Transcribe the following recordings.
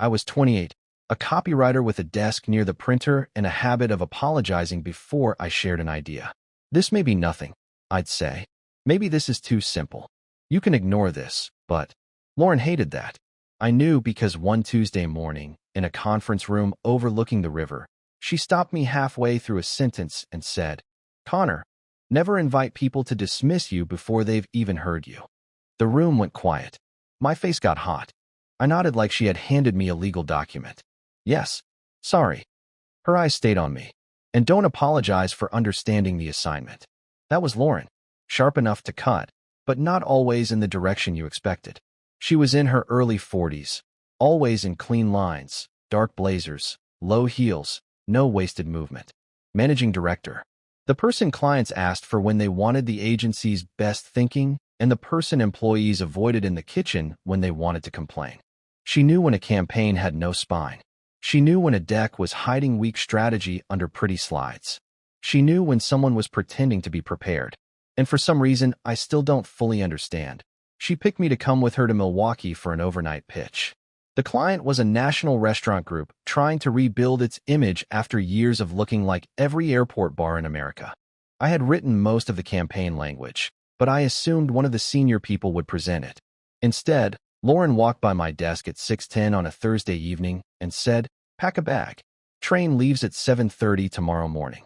I was 28, a copywriter with a desk near the printer and a habit of apologizing before I shared an idea. This may be nothing, I'd say. Maybe this is too simple. You can ignore this, but Lauren hated that. I knew because one Tuesday morning, in a conference room overlooking the river, she stopped me halfway through a sentence and said, "Connor, never invite people to dismiss you before they've even heard you." The room went quiet. My face got hot. I nodded like she had handed me a legal document. Yes, sorry. Her eyes stayed on me. And don't apologize for understanding the assignment. That was Lauren, sharp enough to cut, but not always in the direction you expected. She was in her early 40s, always in clean lines, dark blazers, low heels, no wasted movement. Managing director. The person clients asked for when they wanted the agency's best thinking, and the person employees avoided in the kitchen when they wanted to complain. She knew when a campaign had no spine. She knew when a deck was hiding weak strategy under pretty slides. She knew when someone was pretending to be prepared. And for some reason, I still don't fully understand. She picked me to come with her to Milwaukee for an overnight pitch. The client was a national restaurant group trying to rebuild its image after years of looking like every airport bar in America. I had written most of the campaign language, but I assumed one of the senior people would present it. Instead, Lauren walked by my desk at 6:10 on a Thursday evening and said, "Pack a bag. Train leaves at 7:30 tomorrow morning."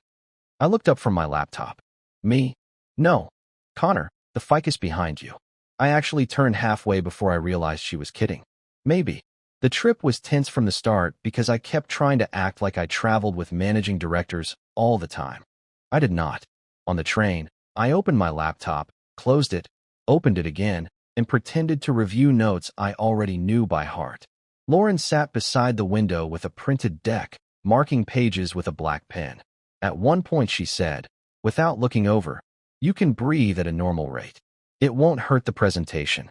I looked up from my laptop. Me? No. Connor, the ficus behind you. I actually turned halfway before I realized she was kidding. Maybe. The trip was tense from the start because I kept trying to act like I traveled with managing directors all the time. I did not. On the train, I opened my laptop, closed it, opened it again, and pretended to review notes I already knew by heart. Lauren sat beside the window with a printed deck, marking pages with a black pen. At one point she said, without looking over, "You can breathe at a normal rate. It won't hurt the presentation."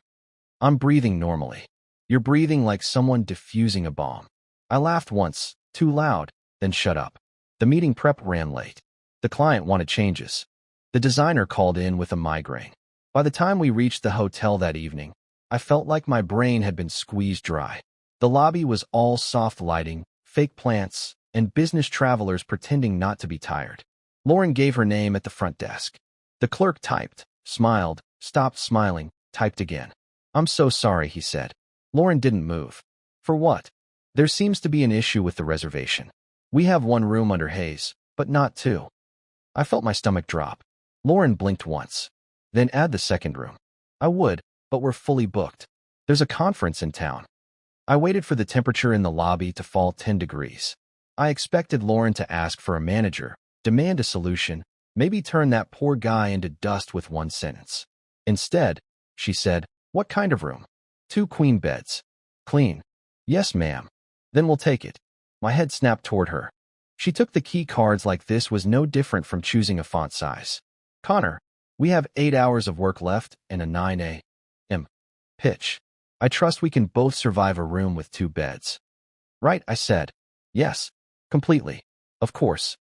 I'm breathing normally. You're breathing like someone diffusing a bomb. I laughed once, too loud, then shut up. The meeting prep ran late. The client wanted changes. The designer called in with a migraine. By the time we reached the hotel that evening, I felt like my brain had been squeezed dry. The lobby was all soft lighting, fake plants, and business travelers pretending not to be tired. Lauren gave her name at the front desk. The clerk typed, smiled, stopped smiling, typed again. "I'm so sorry," he said. Lauren didn't move. "For what?" "There seems to be an issue with the reservation. We have one room under Hayes, but not two." I felt my stomach drop. Lauren blinked once. "Then add the second room." "I would, but we're fully booked. There's a conference in town." I waited for the temperature in the lobby to fall 10 degrees. I expected Lauren to ask for a manager, demand a solution, maybe turn that poor guy into dust with one sentence. Instead, she said, "What kind of room?" "2 queen beds." "Clean." "Yes, ma'am." "Then we'll take it." My head snapped toward her. She took the key cards like this was no different from choosing a font size. "Connor, we have 8 hours of work left and a 9 a.m. pitch. I trust we can both survive a room with 2 beds." "Right," I said. "Yes, completely. Of course."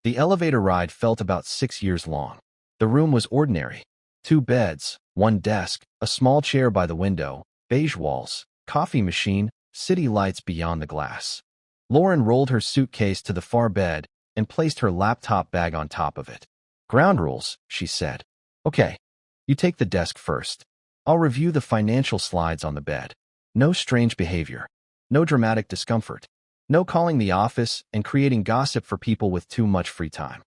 The elevator ride felt about 6 years long. The room was ordinary. 2 beds, 1 desk, a small chair by the window, beige walls, coffee machine, city lights beyond the glass. Lauren rolled her suitcase to the far bed and placed her laptop bag on top of it. "Ground rules," she said. "Okay. You take the desk first. I'll review the financial slides on the bed. No strange behavior. No dramatic discomfort. No calling the office and creating gossip for people with too much free time."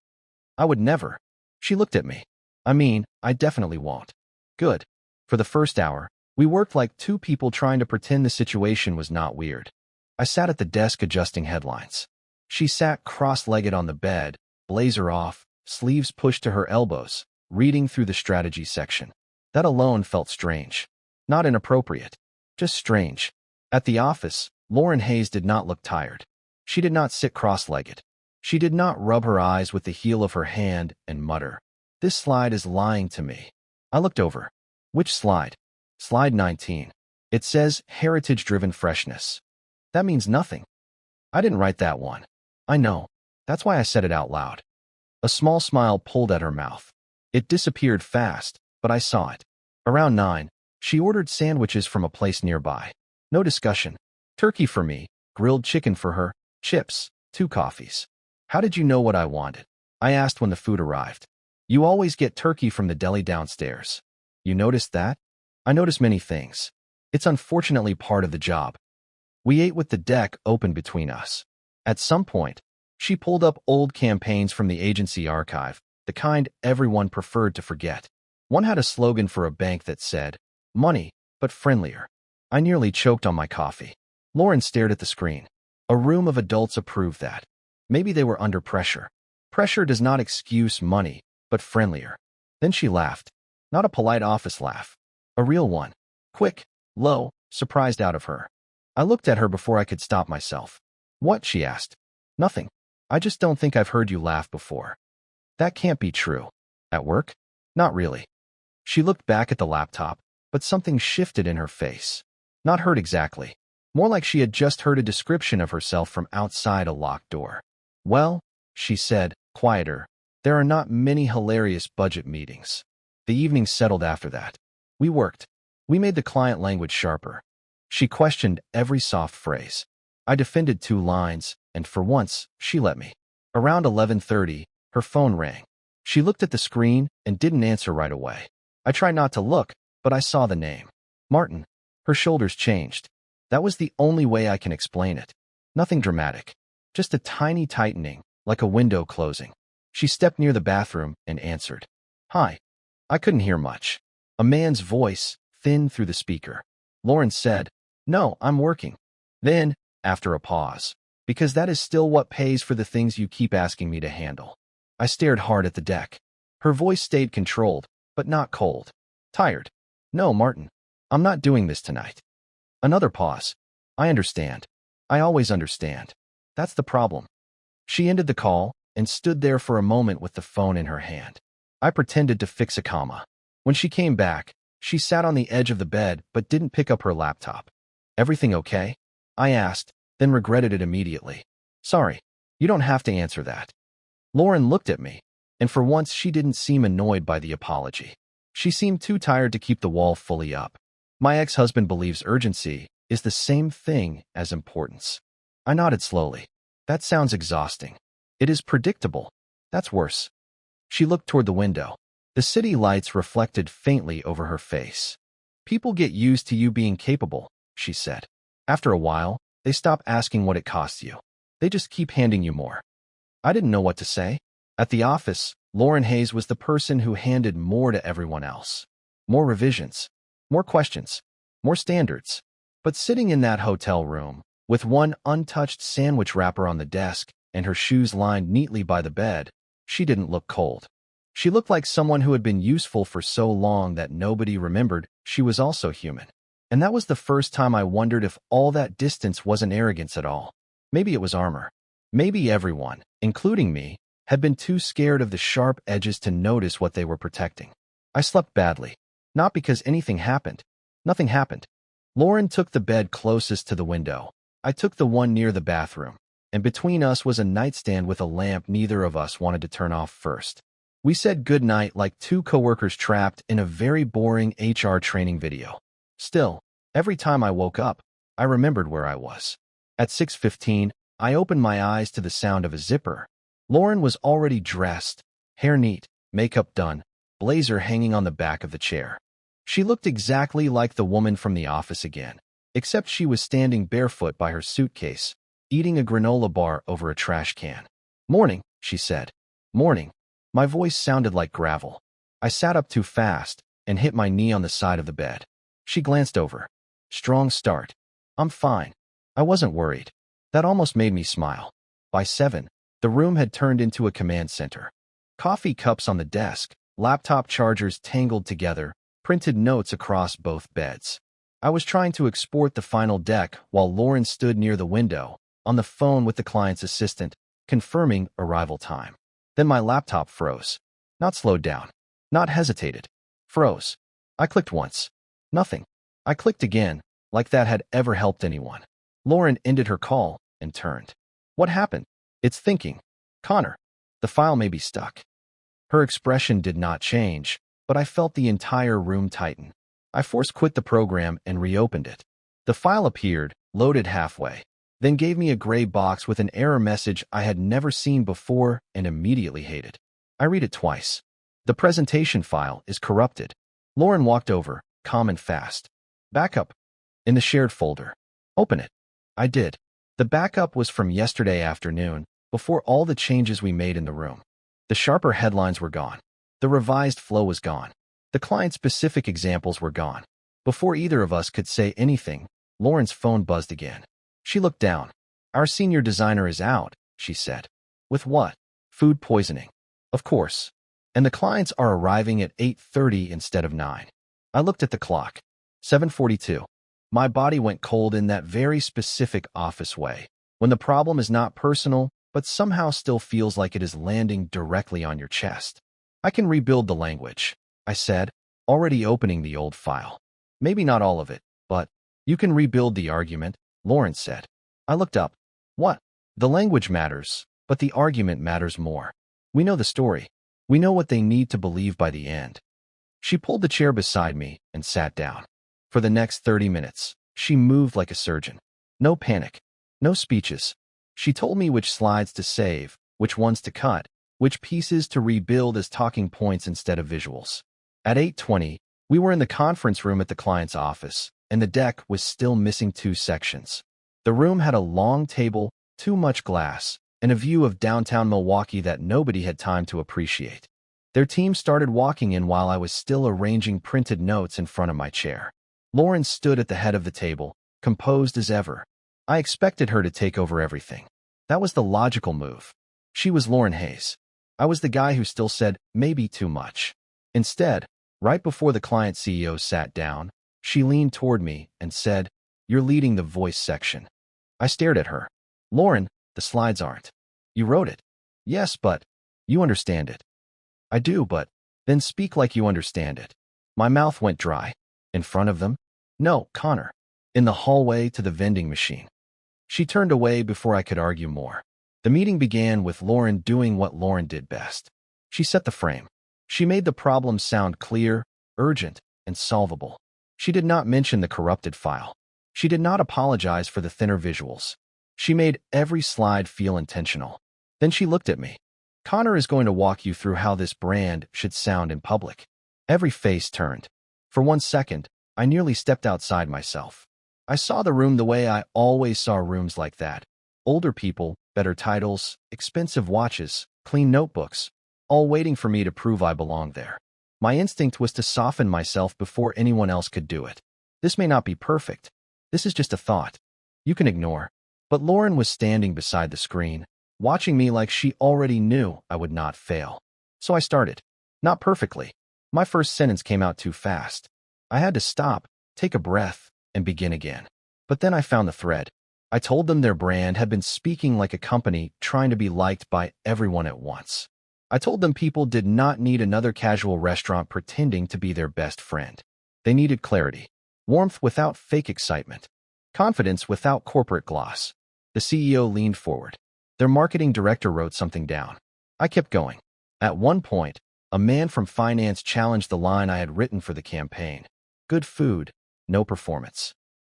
"I would never." She looked at me. "I mean, I definitely won't." "Good." For the first hour, we worked like 2 people trying to pretend the situation was not weird. I sat at the desk adjusting headlines. She sat cross-legged on the bed, blazer off, sleeves pushed to her elbows, reading through the strategy section. That alone felt strange. Not inappropriate. Just strange. At the office, Lauren Hayes did not look tired. She did not sit cross-legged. She did not rub her eyes with the heel of her hand and mutter, "This slide is lying to me." I looked over. "Which slide?" "Slide 19. It says heritage-driven freshness." "That means nothing." "I didn't write that one." "I know. That's why I said it out loud." A small smile pulled at her mouth. It disappeared fast, but I saw it. Around 9, she ordered sandwiches from a place nearby. No discussion. "Turkey for me," grilled chicken for her, chips, 2 coffees. How did you know what I wanted? I asked when the food arrived. You always get turkey from the deli downstairs. You noticed that? I notice many things. It's unfortunately part of the job. We ate with the deck open between us. At some point, she pulled up old campaigns from the agency archive, the kind everyone preferred to forget. One had a slogan for a bank that said, "Money, but friendlier." I nearly choked on my coffee. Lauren stared at the screen. A room of adults approved that. Maybe they were under pressure. Pressure does not excuse money, but friendlier. Then she laughed. Not a polite office laugh. A real one. Quick, low, surprised out of her. I looked at her before I could stop myself. What? She asked. Nothing. I just don't think I've heard you laugh before. That can't be true. At work? Not really. She looked back at the laptop, but something shifted in her face. Not hurt exactly. More like she had just heard a description of herself from outside a locked door. Well, she said, quieter, there are not many hilarious budget meetings. The evening settled after that. We worked. We made the client language sharper. She questioned every soft phrase. I defended 2 lines, and for once, she let me. Around 11:30, her phone rang. She looked at the screen and didn't answer right away. I tried not to look, but I saw the name. Martin. Her shoulders changed. That was the only way I can explain it. Nothing dramatic. Just a tiny tightening, like a window closing. She stepped near the bathroom and answered. Hi. I couldn't hear much. A man's voice, thin through the speaker. Lauren said, No, I'm working. Then, after a pause, because that is still what pays for the things you keep asking me to handle. I stared hard at the deck. Her voice stayed controlled, but not cold. Tired. No, Martin. I'm not doing this tonight. Another pause. I understand. I always understand. That's the problem. She ended the call and stood there for a moment with the phone in her hand. I pretended to fix a comma. When she came back, she sat on the edge of the bed but didn't pick up her laptop. Everything okay? I asked, then regretted it immediately. Sorry, you don't have to answer that. Lauren looked at me, and for once she didn't seem annoyed by the apology. She seemed too tired to keep the wall fully up. My ex-husband believes urgency is the same thing as importance. I nodded slowly. That sounds exhausting. It is predictable. That's worse. She looked toward the window. The city lights reflected faintly over her face. People get used to you being capable, she said. After a while, they stop asking what it costs you. They just keep handing you more. I didn't know what to say. At the office, Lauren Hayes was the person who handed more to everyone else. More revisions, more questions, more standards. But sitting in that hotel room, with one untouched sandwich wrapper on the desk and her shoes lined neatly by the bed, she didn't look cold. She looked like someone who had been useful for so long that nobody remembered she was also human. And that was the first time I wondered if all that distance wasn't arrogance at all. Maybe it was armor. Maybe everyone, including me, had been too scared of the sharp edges to notice what they were protecting. I slept badly. Not because anything happened. Nothing happened. Lauren took the bed closest to the window. I took the one near the bathroom. And between us was a nightstand with a lamp neither of us wanted to turn off first. We said goodnight like 2 coworkers trapped in a very boring HR training video. Still, every time I woke up, I remembered where I was. At 6:15, I opened my eyes to the sound of a zipper. Lauren was already dressed, hair neat, makeup done, blazer hanging on the back of the chair. She looked exactly like the woman from the office again, except she was standing barefoot by her suitcase, eating a granola bar over a trash can. Morning, she said. Morning. My voice sounded like gravel. I sat up too fast and hit my knee on the side of the bed. She glanced over. Strong start. I'm fine. I wasn't worried. That almost made me smile. By 7, the room had turned into a command center. Coffee cups on the desk, laptop chargers tangled together, printed notes across both beds. I was trying to export the final deck while Lauren stood near the window, on the phone with the client's assistant, confirming arrival time. Then my laptop froze. Not slowed down. Not hesitated. Froze. I clicked once. Nothing. I clicked again, like that had ever helped anyone. Lauren ended her call and turned. What happened? It's thinking. Connor. The file may be stuck. Her expression did not change, but I felt the entire room tighten. I force quit the program and reopened it. The file appeared, loaded halfway. then gave me a gray box with an error message I had never seen before and immediately hated. I read it twice. The presentation file is corrupted. Lauren walked over, calm and fast. Backup. In the shared folder. Open it. I did. The backup was from yesterday afternoon, before all the changes we made in the room. The sharper headlines were gone. The revised flow was gone. The client-specific examples were gone. Before either of us could say anything, Lauren's phone buzzed again. She looked down. Our senior designer is out, she said. With what? Food poisoning. Of course. And the clients are arriving at 8:30 instead of 9. I looked at the clock. 7:42. My body went cold in that very specific office way, when the problem is not personal, but somehow still feels like it is landing directly on your chest. I can rebuild the language, I said, already opening the old file. Maybe not all of it, but you can rebuild the argument, Lauren said. I looked up. What? The language matters, but the argument matters more. We know the story. We know what they need to believe by the end. She pulled the chair beside me and sat down. For the next 30 minutes, she moved like a surgeon. No panic. No speeches. She told me which slides to save, which ones to cut, which pieces to rebuild as talking points instead of visuals. At 8:20, we were in the conference room at the client's office, and the deck was still missing 2 sections. The room had a long table, too much glass, and a view of downtown Milwaukee that nobody had time to appreciate. Their team started walking in while I was still arranging printed notes in front of my chair. Lauren stood at the head of the table, composed as ever. I expected her to take over everything. That was the logical move. She was Lauren Hayes. I was the guy who still said, maybe too much. Instead, right before the client CEO sat down, she leaned toward me and said, "You're leading the voice section." I stared at her. "Lauren, the slides aren't. You wrote it." "Yes, but you understand it." "I do, but then speak like you understand it." My mouth went dry. In front of them? No, Connor. In the hallway to the vending machine. She turned away before I could argue more. The meeting began with Lauren doing what Lauren did best. She set the frame. She made the problem sound clear, urgent, and solvable. She did not mention the corrupted file. She did not apologize for the thinner visuals. She made every slide feel intentional. Then she looked at me. "Connor is going to walk you through how this brand should sound in public." Every face turned. For 1 second, I nearly stepped outside myself. I saw the room the way I always saw rooms like that. Older people, better titles, expensive watches, clean notebooks, all waiting for me to prove I belonged there. My instinct was to soften myself before anyone else could do it. This may not be perfect. This is just a thought. You can ignore. But Lauren was standing beside the screen, watching me like she already knew I would not fail. So I started. Not perfectly. My first sentence came out too fast. I had to stop, take a breath, and begin again. But then I found the thread. I told them their brand had been speaking like a company trying to be liked by everyone at once. I told them people did not need another casual restaurant pretending to be their best friend. They needed clarity, warmth without fake excitement, confidence without corporate gloss. The CEO leaned forward. Their marketing director wrote something down. I kept going. At one point, a man from finance challenged the line I had written for the campaign. "Good food, no performance."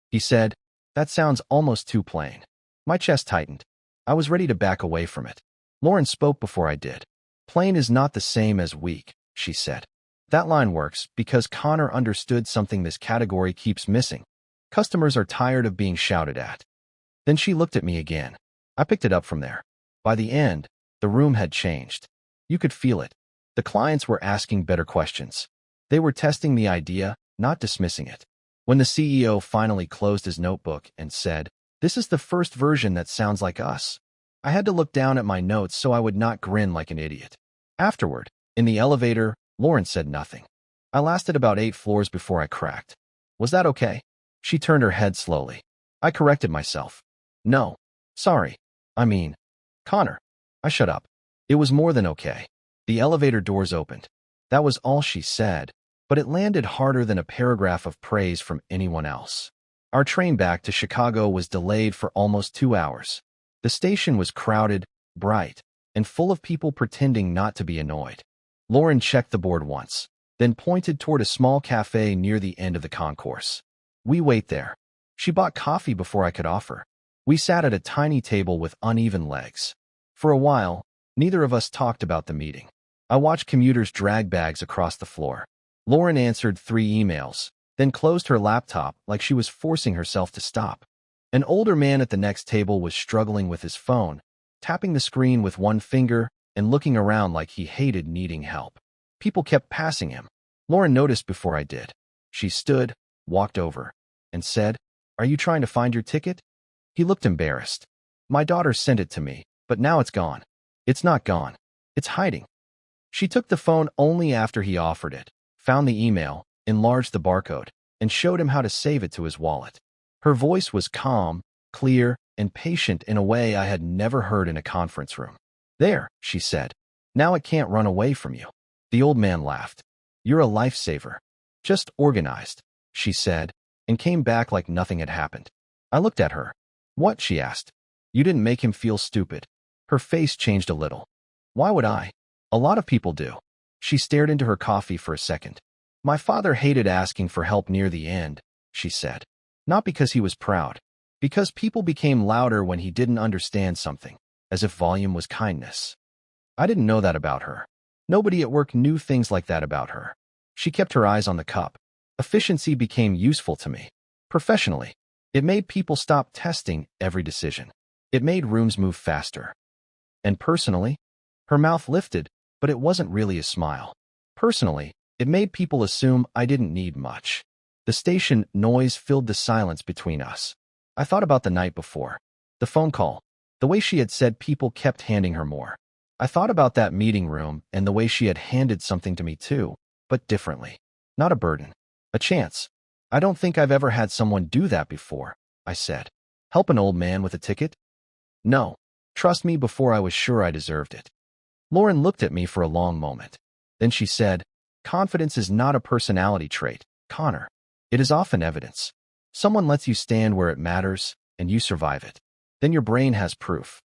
He said, "That sounds almost too plain." My chest tightened. I was ready to back away from it. Lauren spoke before I did. "Plain is not the same as weak," she said. That line works because Connor understood something this category keeps missing. Customers are tired of being shouted at. Then she looked at me again. I picked it up from there. By the end, the room had changed. You could feel it. The clients were asking better questions. They were testing the idea, not dismissing it. When the CEO finally closed his notebook and said, "This is the first version that sounds like us," I had to look down at my notes so I would not grin like an idiot. Afterward, in the elevator, Lauren said nothing. I lasted about 8 floors before I cracked. "Was that okay?" She turned her head slowly. I corrected myself. "No. Sorry. I mean, Connor." I shut up. It was more than okay. The elevator doors opened. That was all she said, but it landed harder than a paragraph of praise from anyone else. Our train back to Chicago was delayed for almost 2 hours. The station was crowded, bright, and full of people pretending not to be annoyed. Lauren checked the board once, then pointed toward a small cafe near the end of the concourse. "We wait there." She bought coffee before I could offer. We sat at a tiny table with uneven legs. For a while, neither of us talked about the meeting. I watched commuters drag bags across the floor. Lauren answered 3 emails, then closed her laptop like she was forcing herself to stop. An older man at the next table was struggling with his phone, tapping the screen with one finger and looking around like he hated needing help. People kept passing him. Lauren noticed before I did. She stood, walked over, and said, "Are you trying to find your ticket?" He looked embarrassed. "My daughter sent it to me, but now it's gone." "It's not gone. It's hiding." She took the phone only after he offered it, found the email, enlarged the barcode, and showed him how to save it to his wallet. Her voice was calm, clear, and patient in a way I had never heard in a conference room. "There," she said. "Now it can't run away from you." The old man laughed. "You're a lifesaver. Just organized," she said, and came back like nothing had happened. I looked at her. "What?" she asked. "You didn't make him feel stupid." Her face changed a little. "Why would I? A lot of people do." She stared into her coffee for a second. "My father hated asking for help near the end," she said. "Not because he was proud. Because people became louder when he didn't understand something, as if volume was kindness." I didn't know that about her. Nobody at work knew things like that about her. She kept her eyes on the cup. Efficiency became useful to me. Professionally, it made people stop testing every decision. It made rooms move faster. And personally, her mouth lifted, but it wasn't really a smile. Personally, it made people assume I didn't need much. The station noise filled the silence between us. I thought about the night before. The phone call. The way she had said people kept handing her more. I thought about that meeting room and the way she had handed something to me too, but differently. Not a burden. A chance. "I don't think I've ever had someone do that before," I said. "Help an old man with a ticket?" "No. Trust me," before I was sure I deserved it. Lauren looked at me for a long moment. Then she said, "Confidence is not a personality trait, Connor. It is often evidence. Someone lets you stand where it matters, and you survive it. Then your brain has proof."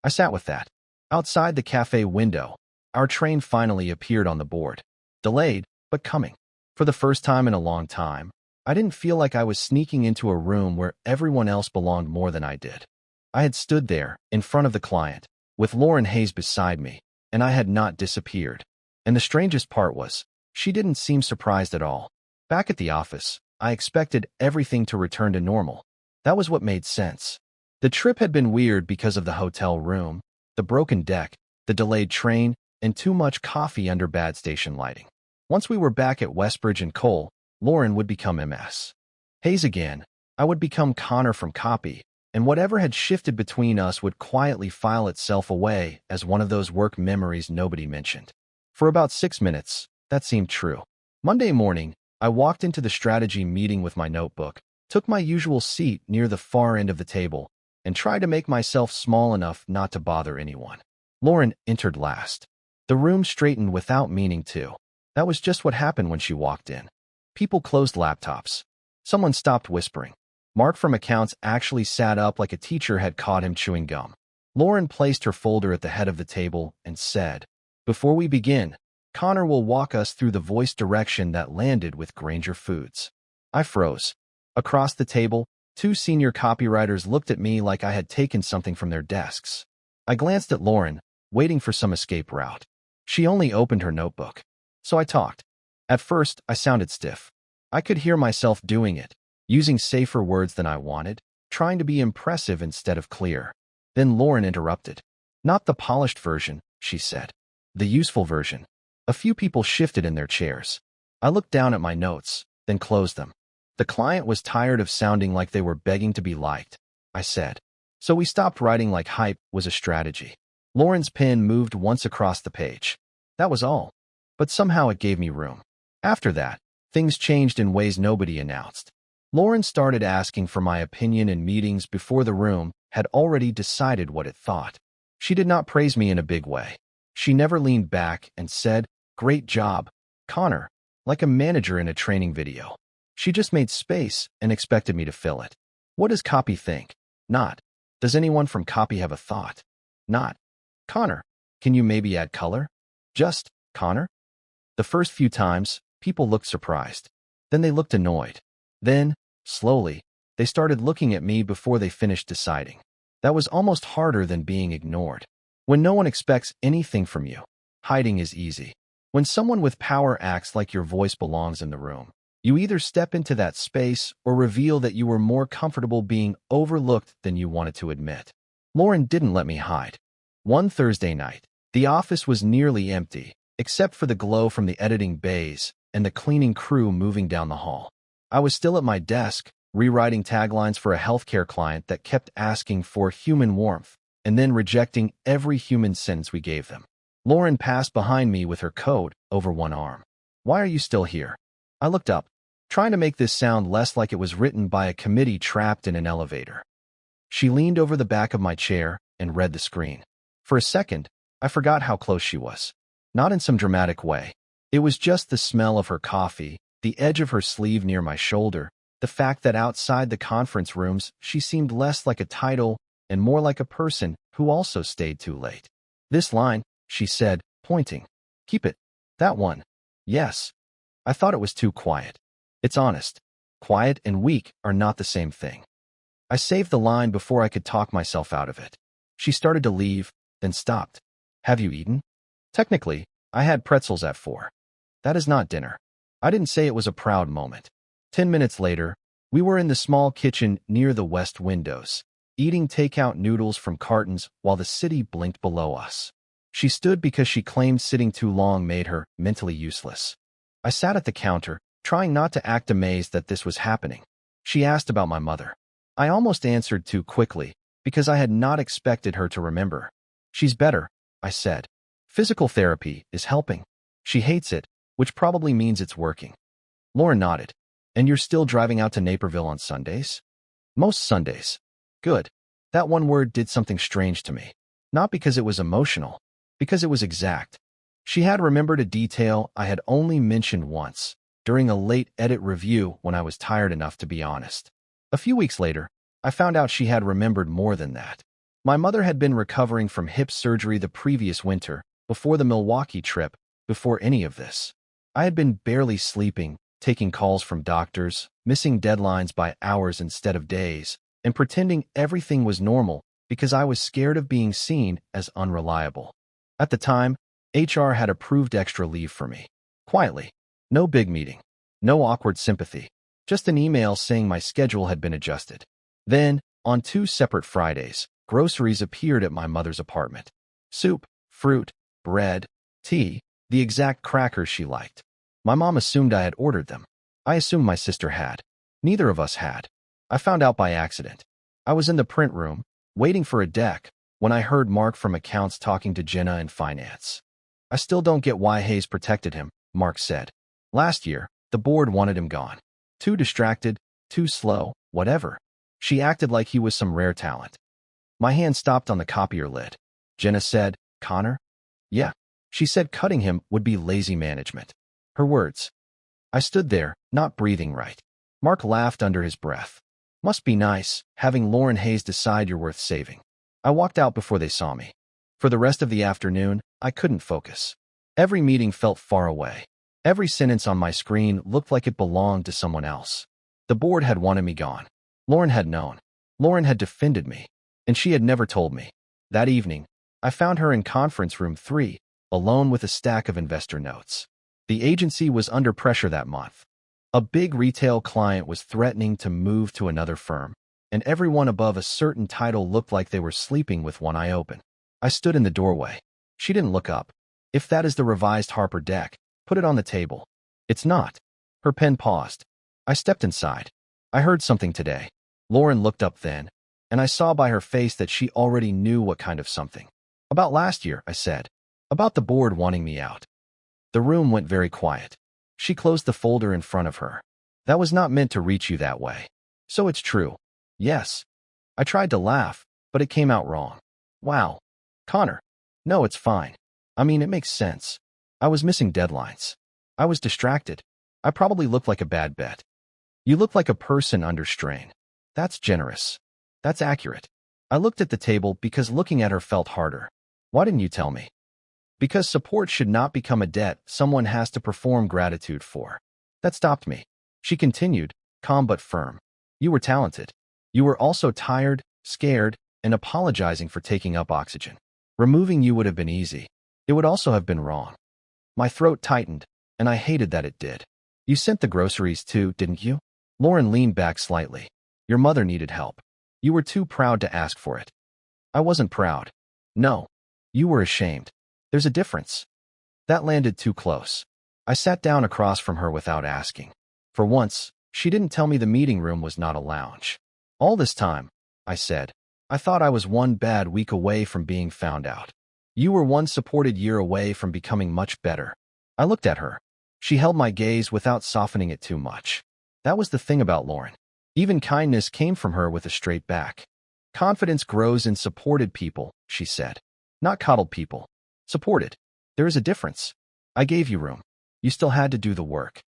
I sat with that. Outside the cafe window, our train finally appeared on the board. Delayed, but coming. For the first time in a long time, I didn't feel like I was sneaking into a room where everyone else belonged more than I did. I had stood there, in front of the client, with Lauren Hayes beside me, and I had not disappeared. And the strangest part was, she didn't seem surprised at all. Back at the office, I expected everything to return to normal. That was what made sense. The trip had been weird because of the hotel room, the broken deck, the delayed train, and too much coffee under bad station lighting. Once we were back at Westbridge and Cole, Lauren would become MS. Hayes again. I would become Connor from Copy, and whatever had shifted between us would quietly file itself away as one of those work memories nobody mentioned. For about 6 minutes, that seemed true. Monday morning, I walked into the strategy meeting with my notebook, took my usual seat near the far end of the table, and tried to make myself small enough not to bother anyone. Lauren entered last. The room straightened without meaning to. That was just what happened when she walked in. People closed laptops. Someone stopped whispering. Mark from accounts actually sat up like a teacher had caught him chewing gum. Lauren placed her folder at the head of the table and said, "Before we begin, Connor will walk us through the voice direction that landed with Granger Foods." I froze. Across the table, 2 senior copywriters looked at me like I had taken something from their desks. I glanced at Lauren, waiting for some escape route. She only opened her notebook. So I talked. At first, I sounded stiff. I could hear myself doing it, using safer words than I wanted, trying to be impressive instead of clear. Then Lauren interrupted. "Not the polished version," she said. "The useful version." A few people shifted in their chairs. I looked down at my notes, then closed them. "The client was tired of sounding like they were begging to be liked," I said. "So we stopped writing like hype was a strategy." Lauren's pen moved once across the page. That was all. But somehow it gave me room. After that, things changed in ways nobody announced. Lauren started asking for my opinion in meetings before the room had already decided what it thought. She did not praise me in a big way. She never leaned back and said, "Great job, Connor," like a manager in a training video. She just made space and expected me to fill it. What does Copy think? Not, "Does anyone from Copy have a thought?" Not, "Connor, can you maybe add color?" Just, "Connor?" The first few times, people looked surprised. Then they looked annoyed. Then, slowly, They started looking at me before they finished deciding. That was almost harder than being ignored. When no one expects anything from you, hiding is easy. When someone with power acts like your voice belongs in the room, you either step into that space or reveal that you were more comfortable being overlooked than you wanted to admit. Lauren didn't let me hide. One Thursday night, the office was nearly empty, except for the glow from the editing bays and the cleaning crew moving down the hall. I was still at my desk, rewriting taglines for a healthcare client that kept asking for human warmth and then rejecting every human sentence we gave them. Lauren passed behind me with her coat over one arm. "Why are you still here?" I looked up, trying to make this sound less like it was written by a committee trapped in an elevator. She leaned over the back of my chair and read the screen. For a second, I forgot how close she was. Not in some dramatic way. It was just the smell of her coffee, the edge of her sleeve near my shoulder, the fact that outside the conference rooms she seemed less like a title and more like a person who also stayed too late. "This line," she said, pointing. "Keep it. That one." "Yes." I thought it was too quiet. It's honest. Quiet and weak are not the same thing. I saved the line before I could talk myself out of it. She started to leave, then stopped. "Have you eaten?" Technically, I had pretzels at 4. That is not dinner. I didn't say it was a proud moment. 10 minutes later, we were in the small kitchen near the west windows, eating takeout noodles from cartons while the city blinked below us. She stood because she claimed sitting too long made her mentally useless. I sat at the counter, trying not to act amazed that this was happening. She asked about my mother. I almost answered too quickly, because I had not expected her to remember. "She's better," I said. "Physical therapy is helping." She hates it, which probably means it's working. Lauren nodded. "And you're still driving out to Naperville on Sundays?" "Most Sundays." "Good." That one word did something strange to me. Not because it was emotional, because it was exact. She had remembered a detail I had only mentioned once, during a late edit review when I was tired enough to be honest. A few weeks later, I found out she had remembered more than that. My mother had been recovering from hip surgery the previous winter, before the Milwaukee trip, before any of this. I had been barely sleeping, taking calls from doctors, missing deadlines by hours instead of days, and pretending everything was normal because I was scared of being seen as unreliable. At the time, HR had approved extra leave for me. Quietly. No big meeting. No awkward sympathy. Just an email saying my schedule had been adjusted. Then, on 2 separate Fridays, groceries appeared at my mother's apartment. Soup, fruit, bread, tea, the exact crackers she liked. My mom assumed I had ordered them. I assumed my sister had. Neither of us had. I found out by accident. I was in the print room, waiting for a deck, when I heard Mark from accounts talking to Jenna in finance. "I still don't get why Hayes protected him," Mark said. "Last year, the board wanted him gone. Too distracted, too slow, whatever. She acted like he was some rare talent." My hand stopped on the copier lid. Jenna said, "Connor?" "Yeah." She said cutting him would be lazy management. Her words. I stood there, not breathing right. Mark laughed under his breath. "Must be nice, having Lauren Hayes decide you're worth saving." I walked out before they saw me. For the rest of the afternoon, I couldn't focus. Every meeting felt far away. Every sentence on my screen looked like it belonged to someone else. The board had wanted me gone. Lauren had known. Lauren had defended me. And she had never told me. That evening, I found her in conference room 3, alone with a stack of investor notes. The agency was under pressure that month. A big retail client was threatening to move to another firm, and everyone above a certain title looked like they were sleeping with one eye open. I stood in the doorway. She didn't look up. "If that is the revised Harper deck, put it on the table." "It's not." Her pen paused. I stepped inside. "I heard something today." Lauren looked up then, and I saw by her face that she already knew what kind of something. "About last year," I said. "About the board wanting me out." The room went very quiet. She closed the folder in front of her. "That was not meant to reach you that way." "So it's true." "Yes." I tried to laugh, but it came out wrong. "Wow. Connor." "No, it's fine. I mean, it makes sense. I was missing deadlines. I was distracted. I probably looked like a bad bet." "You look like a person under strain." "That's generous." "That's accurate." I looked at the table because looking at her felt harder. "Why didn't you tell me?" "Because support should not become a debt someone has to perform gratitude for." That stopped me. She continued, calm but firm. You were talented. You were also tired, scared, and apologizing for taking up oxygen. Removing you would have been easy. It would also have been wrong. My throat tightened, and I hated that it did. You sent the groceries too, didn't you? Lauren leaned back slightly. Your mother needed help. You were too proud to ask for it. I wasn't proud. No. You were ashamed. There's a difference. That landed too close. I sat down across from her without asking. For once, she didn't tell me the meeting room was not a lounge. All this time, I said, I thought I was one bad week away from being found out. You were one supported year away from becoming much better. I looked at her. She held my gaze without softening it too much. That was the thing about Lauren. Even kindness came from her with a straight back. Confidence grows in supported people, she said. Not coddled people. Supported. There is a difference. I gave you room. You still had to do the work.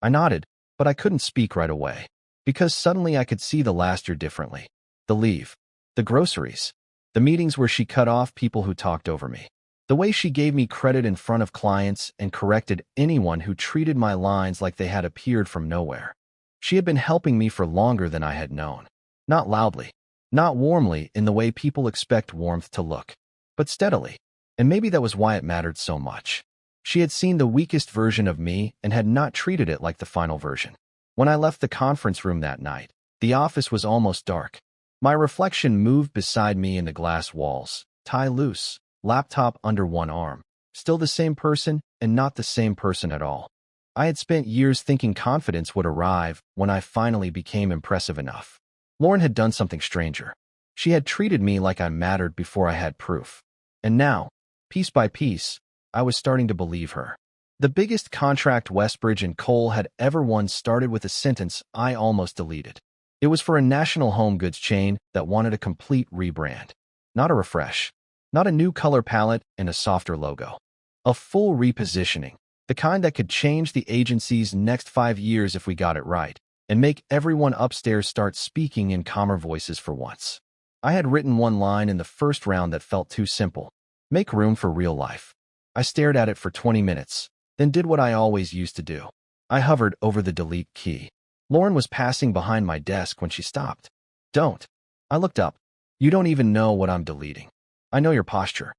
I nodded, but I couldn't speak right away. Because suddenly I could see the last year differently. The leave. The groceries. The meetings where she cut off people who talked over me. The way she gave me credit in front of clients and corrected anyone who treated my lines like they had appeared from nowhere. She had been helping me for longer than I had known. Not loudly. Not warmly in the way people expect warmth to look. But steadily. And maybe that was why it mattered so much. She had seen the weakest version of me and had not treated it like the final version. When I left the conference room that night, the office was almost dark. My reflection moved beside me in the glass walls, tie loose, laptop under one arm. Still the same person and not the same person at all. I had spent years thinking confidence would arrive when I finally became impressive enough. Lauren had done something stranger. She had treated me like I mattered before I had proof. And now, piece by piece, I was starting to believe her. The biggest contract Westbridge and Cole had ever won started with a sentence I almost deleted. It was for a national home goods chain that wanted a complete rebrand. Not a refresh. Not a new color palette and a softer logo. A full repositioning. The kind that could change the agency's next 5 years if we got it right, and make everyone upstairs start speaking in calmer voices for once. I had written one line in the first round that felt too simple. Make room for real life. I stared at it for 20 minutes, then did what I always used to do. I hovered over the delete key. Lauren was passing behind my desk when she stopped. Don't. I looked up. You don't even know what I'm deleting. I know your posture.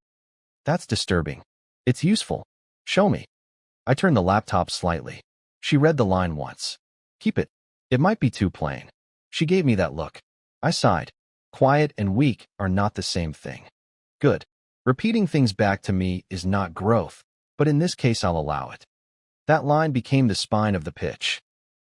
That's disturbing. It's useful. Show me. I turned the laptop slightly. She read the line once. Keep it. It might be too plain. She gave me that look. I sighed. Quiet and weak are not the same thing. Good. Repeating things back to me is not growth, but in this case I'll allow it. That line became the spine of the pitch.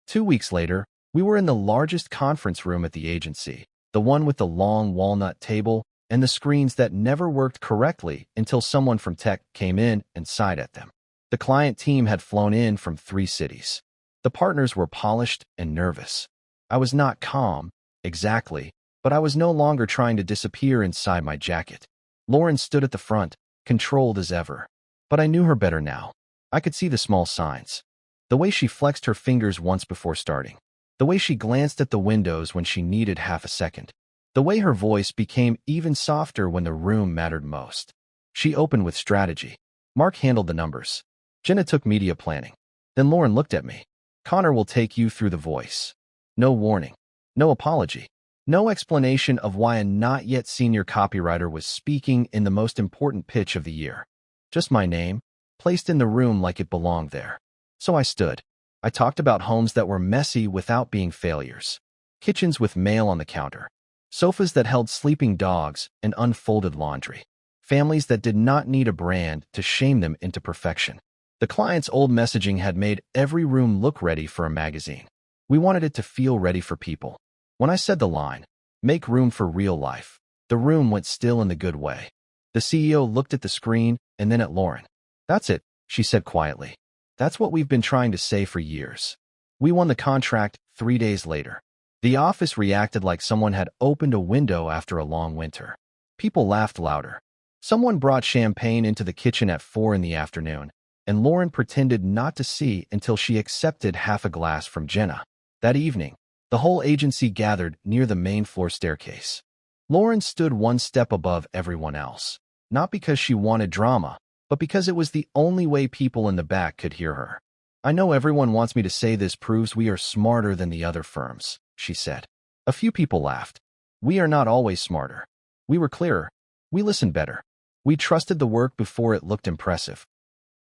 2 weeks later, we were in the largest conference room at the agency, the one with the long walnut table and the screens that never worked correctly until someone from tech came in and sighed at them. The client team had flown in from 3 cities. The partners were polished and nervous. I was not calm, exactly, but I was no longer trying to disappear inside my jacket. Lauren stood at the front, controlled as ever. But I knew her better now. I could see the small signs. The way she flexed her fingers once before starting. The way she glanced at the windows when she needed half a second. The way her voice became even softer when the room mattered most. She opened with strategy. Mark handled the numbers. Jenna took media planning. Then Lauren looked at me. Connor will take you through the voice. No warning. No apology. No explanation of why a not yet senior copywriter was speaking in the most important pitch of the year. Just my name, placed in the room like it belonged there. So I stood. I talked about homes that were messy without being failures. Kitchens with mail on the counter. Sofas that held sleeping dogs and unfolded laundry. Families that did not need a brand to shame them into perfection. The client's old messaging had made every room look ready for a magazine. We wanted it to feel ready for people. When I said the line, make room for real life, the room went still in the good way. The CEO looked at the screen and then at Lauren. That's it, she said quietly. That's what we've been trying to say for years. We won the contract 3 days later. The office reacted like someone had opened a window after a long winter. People laughed louder. Someone brought champagne into the kitchen at 4 in the afternoon, and Lauren pretended not to see until she accepted half a glass from Jenna. That evening, the whole agency gathered near the main floor staircase. Lauren stood one step above everyone else, not because she wanted drama, but because it was the only way people in the back could hear her. I know everyone wants me to say this proves we are smarter than the other firms, she said. A few people laughed. We are not always smarter. We were clearer. We listened better. We trusted the work before it looked impressive.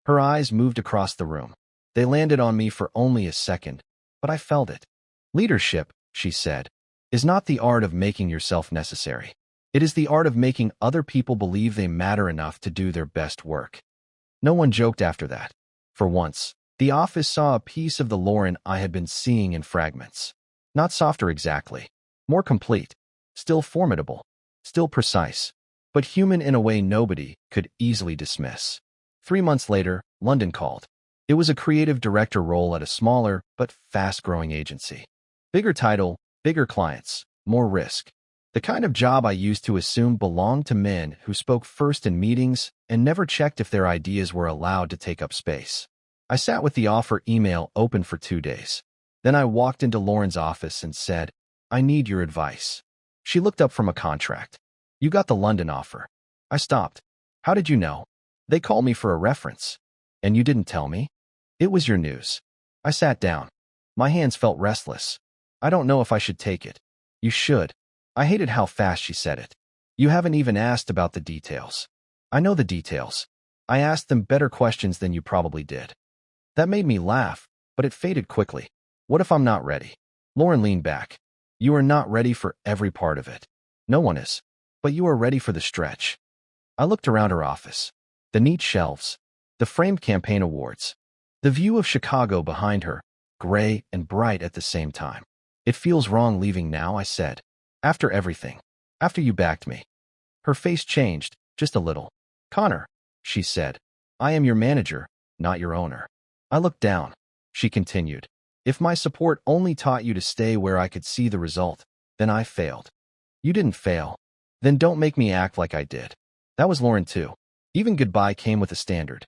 Her eyes moved across the room. They landed on me for only a second, but I felt it. Leadership, she said, is not the art of making yourself necessary. It is the art of making other people believe they matter enough to do their best work. No one joked after that. For once, the office saw a piece of the Lauren I had been seeing in fragments. Not softer exactly. More complete. Still formidable. Still precise. But human in a way nobody could easily dismiss. 3 months later, London called. It was a creative director role at a smaller but fast-growing agency. Bigger title, bigger clients, more risk. The kind of job I used to assume belonged to men who spoke first in meetings and never checked if their ideas were allowed to take up space. I sat with the offer email open for 2 days. Then I walked into Lauren's office and said, "I need your advice." She looked up from a contract. "You got the London offer." I stopped. "How did you know?" "They called me for a reference." "And you didn't tell me?" "It was your news." I sat down. My hands felt restless. "I don't know if I should take it." "You should." I hated how fast she said it. "You haven't even asked about the details." "I know the details. I asked them better questions than you probably did." That made me laugh, but it faded quickly. "What if I'm not ready?" Lauren leaned back. "You are not ready for every part of it. No one is. But you are ready for the stretch." I looked around her office. The neat shelves. The framed campaign awards. The view of Chicago behind her, gray and bright at the same time. "It feels wrong leaving now," I said. "After everything. After you backed me." Her face changed, just a little. "Connor," she said, "I am your manager, not your owner." I looked down. She continued, "If my support only taught you to stay where I could see the result, then I failed." "You didn't fail. Then don't make me act like I did." That was Lauren too. Even goodbye came with a standard.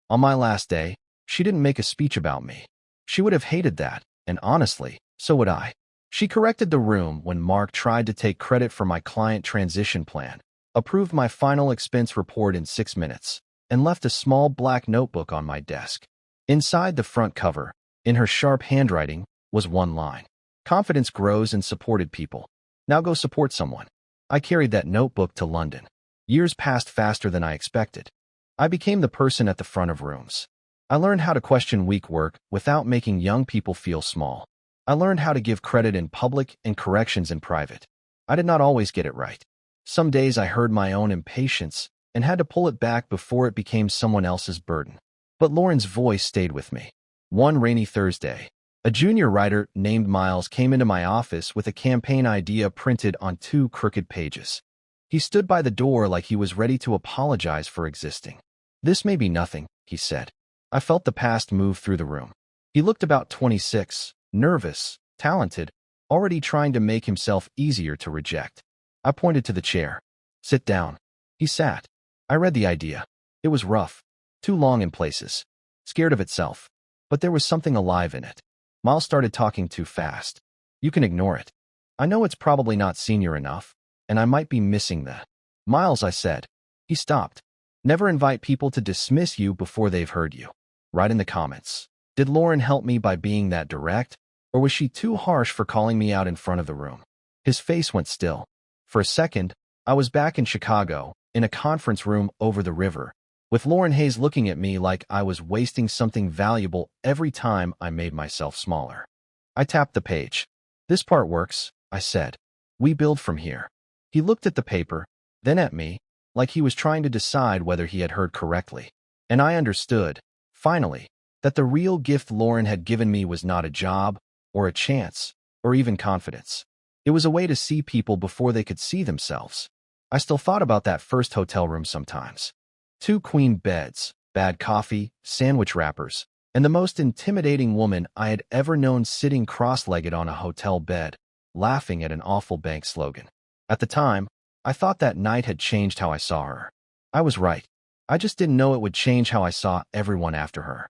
On my last day, she didn't make a speech about me. She would have hated that, and honestly, so would I. She corrected the room when Mark tried to take credit for my client transition plan, approved my final expense report in 6 minutes, and left a small black notebook on my desk. Inside the front cover, in her sharp handwriting, was one line. "Confidence grows in supported people. Now go support someone." I carried that notebook to London. Years passed faster than I expected. I became the person at the front of rooms. I learned how to question weak work without making young people feel small. I learned how to give credit in public and corrections in private. I did not always get it right. Some days I heard my own impatience and had to pull it back before it became someone else's burden. But Lauren's voice stayed with me. One rainy Thursday, a junior writer named Miles came into my office with a campaign idea printed on 2 crooked pages. He stood by the door like he was ready to apologize for existing. "This may be nothing," he said. I felt the past move through the room. He looked about 26, nervous, talented, already trying to make himself easier to reject. I pointed to the chair. "Sit down." He sat. I read the idea. It was rough, too long in places, scared of itself. But there was something alive in it. Miles started talking too fast. "You can ignore it. I know it's probably not senior enough, and I might be missing the—" "Miles," I said. He stopped. "Never invite people to dismiss you before they've heard you. Write in the comments. Did Lauren help me by being that direct, or was she too harsh for calling me out in front of the room?" His face went still. For a second, I was back in Chicago, in a conference room over the river, with Lauren Hayes looking at me like I was wasting something valuable every time I made myself smaller. I tapped the page. "This part works," I said. "We build from here." He looked at the paper, then at me, like he was trying to decide whether he had heard correctly. And I understood, finally, that the real gift Lauren had given me was not a job, or a chance, or even confidence. It was a way to see people before they could see themselves. I still thought about that first hotel room sometimes. 2 queen beds, bad coffee, sandwich wrappers, and the most intimidating woman I had ever known sitting cross-legged on a hotel bed, laughing at an awful bank slogan. At the time, I thought that night had changed how I saw her. I was right. I just didn't know it would change how I saw everyone after her.